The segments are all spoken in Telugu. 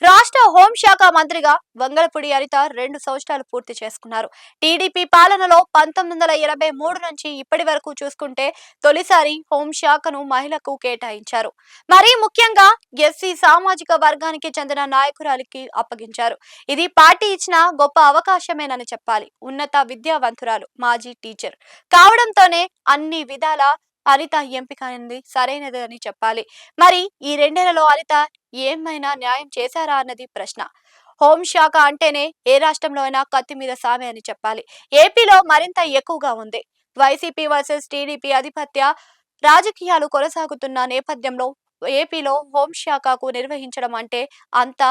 రాష్ట్ర హోంశాఖ మంత్రిగా వంగలపూడి అనిత 2 సంవత్సరాలు పూర్తి చేసుకున్నారు. టీడీపీ పాలనలో 1983 నుంచి ఇప్పటి వరకు చూసుకుంటే తొలిసారి హోంశాఖను మహిళకు కేటాయించారు. మరీ ముఖ్యంగా ఎస్సీ సామాజిక వర్గానికి చెందిన నాయకురాలికి అప్పగించారు. ఇది పార్టీ ఇచ్చిన గొప్ప అవకాశమేనని చెప్పాలి. ఉన్నత విద్యావంతురాలు, మాజీ టీచర్ కావడంతోనే అన్ని విధాల అనిత ఎంపిక అనేది సరైనదని చెప్పాలి. మరి ఈ 2 ఏళ్లలో అనిత ఏమైనా న్యాయం చేశారా అన్నది ప్రశ్న. హోంశాఖ అంటేనే ఏ రాష్ట్రంలో అయినా కత్తి మీద సామే అని చెప్పాలి. ఏపీలో మరింత ఎక్కువగా ఉంది. వైసీపీ వర్సెస్ టీడీపీ ఆధిపత్య రాజకీయాలు కొనసాగుతున్న నేపథ్యంలో ఏపీలో హోంశాఖకు నిర్వహించడం అంటే అంత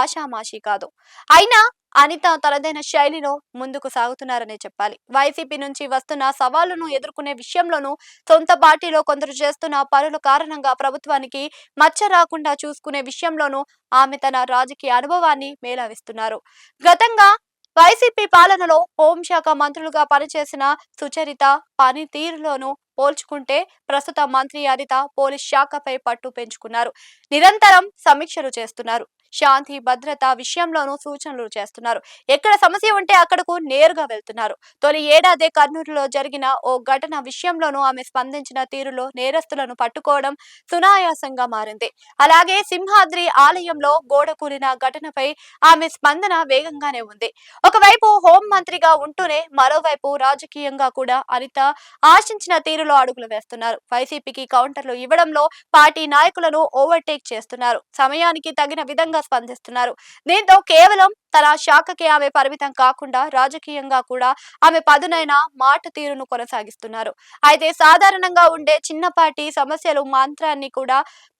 ఆషామాషీ కాదు. అయినా అనిత తనదైన శైలిలో ముందుకు సాగుతున్నారనే చెప్పాలి. వైసీపీ నుంచి వస్తున్న సవాళ్లను ఎదుర్కొనే విషయంలోనూ సొంత పార్టీలో కొందరు చేస్తున్న పనుల కారణంగా ప్రభుత్వానికి మచ్చ రాకుండా చూసుకునే విషయంలోనూ ఆమె తన రాజకీయ అనుభవాన్ని మేళవిస్తున్నారు. గతంగా వైసీపీ పాలనలో హోంశాఖ మంత్రులుగా పనిచేసిన సుచరిత పనితీరులోనూ పోల్చుకుంటే ప్రస్తుత మంత్రి అనిత పోలీస్ శాఖపై పట్టు పెంచుకున్నారు. నిరంతరం సమీక్షలు చేస్తున్నారు. శాంతి భద్రత విషయంలోనూ సూచనలు చేస్తున్నారు. ఎక్కడ సమస్య ఉంటే అక్కడకు నేరుగా వెళ్తున్నారు. తొలి ఏడాదే కర్నూలులో జరిగిన ఓ ఘటన విషయంలోనూ ఆమె స్పందించిన తీరులో నేరస్తులను పట్టుకోవడం సునాయాసంగా మారింది. అలాగే సింహాద్రి ఆలయంలో గోడ కూలిన ఘటనపై ఆమె స్పందన వేగంగానే ఉంది. ఒకవైపు హోం మంత్రిగా ఉంటూనే మరోవైపు రాజకీయంగా కూడా అనిత ఆశించిన తీరులో అడుగులు వేస్తున్నారు. వైసీపీకి కౌంటర్లు ఇవ్వడంలో పార్టీ నాయకులను ఓవర్టేక్ చేస్తున్నారు. సమయానికి తగిన విధంగా స్పందిస్తున్నారు. దీంతో కేవలం తన శాఖకే ఆమె పరిమితం కాకుండా రాజకీయంగా కూడా ఆమె పదునైన మాట తీరును కొనసాగిస్తున్నారు. అయితే సాధారణంగా ఉండే చిన్నపాటి సమస్యలు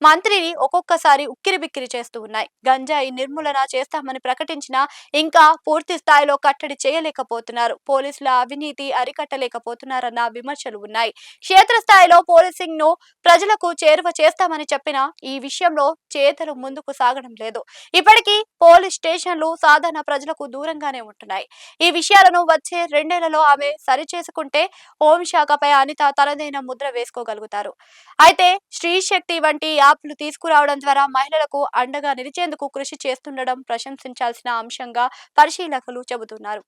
మంత్రిని ఒక్కొక్కసారి ఉక్కిరిబిక్కిరి చేస్తూ ఉన్నాయి. గంజాయి నిర్మూలన చేస్తామని ప్రకటించినా ఇంకా పూర్తి స్థాయిలో కట్టడి చేయలేకపోతున్నారు. పోలీసుల అవినీతి అరికట్టలేకపోతున్నారన్న విమర్శలు ఉన్నాయి. క్షేత్రస్థాయిలో పోలీసింగ్ ను ప్రజలకు చేరువ చేస్తామని చెప్పినా ఈ విషయంలో చేతలు ముందుకు సాగడం లేదు. ఇప్పటికీ పోలీస్ స్టేషన్లు సాధారణ ప్రజలకు దూరంగానే ఉంటున్నాయి. ఈ విషయాలను వచ్చే 2 ఏళ్లలో ఆమె సరిచేసుకుంటే హోంశాఖపై అనిత తనదైన ముద్ర వేసుకోగలుగుతారు. అయితే స్త్రీ శక్తి వంటి యాప్లు తీసుకురావడం ద్వారా మహిళలకు అండగా నిలిచేందుకు కృషి చేస్తుండడం ప్రశంసించాల్సిన అంశంగా పరిశీలకులు చెబుతున్నారు.